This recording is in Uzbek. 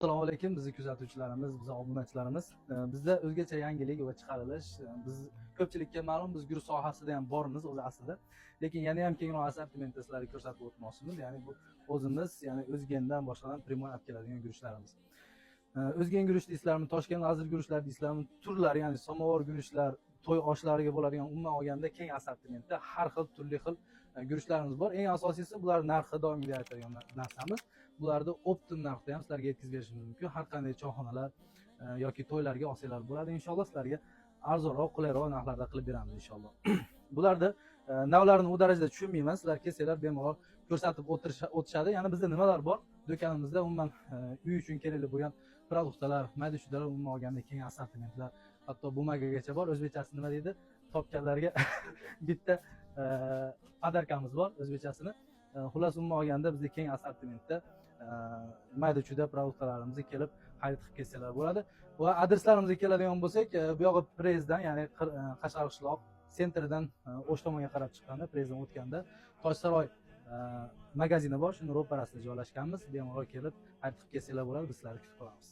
Assalomu alaykum bizni kuzatuvchilarimiz, bizni obunachilarimiz. Bizda o'zgacha yangilik va chiqarilish. Biz ko'pchilikka ma'lum, biz guruch sohasida ham bormiz o'zi aslida. Lekin yana ham kengroq assortimentda sizlarga ko'rsatib o'tmoqchimiz. Ya'ni bu o'zimiz, ya'ni O'zgendan boshlanib primoy olib keladigan guruchlarimiz. O'zgen guruch deysizlarmi, Toshkent azil guruchlar deysizlarmi, turlar, ya'ni samovar guruchlar, to'y oshlariga bo'ladigan umuman olganda keng assortimentda har xil turli xil guruchlarimiz bor. Eng asosiysi bular narxi doimiy aytadigan narsamiz. Bularni optim narxda ham sizlarga yetkazib berishimiz mumkin. Har qanday choyxonalar yoki to'ylarga olsanglar bo'ladi. Inshaalloh sizlarga arzonroq, qulayroq narxlarda qilib beramiz inshaalloh. Bularni navlarini u darajada tushunmayman. Sizlar kelsanglar bemalol ko'rsatib o'tishadi. Yana bizda nimalar bor? Do'konimizda umuman uy uchun kerakli bo'lgan produktlar, mayda-chuydalar umuman olganda keng assortimentlar, hatto bumagagacha bor. O'zbekchasi nima deydi? Topganlarga bitta podarkamiz bor o'zbekchasini. Xullas umuman olganda bizda keng assortimentda mayda-chuyda produktlarimizni kelib xarid qilib kelsanglar bo'ladi. Va adreslarimizga keladigan bo'lsak, bu yog'i Prezdan, ya'ni Qashqarqishloq sentridan o'sh tomonga qarab chiqqanda, Prezdan o'tganda Toshsaroy magazini bor, shuni ro'parasida joylashganmiz. Bemalol kelib xarid qilib kelsanglar bo'ladi, biz sizlarni kutib qolamiz.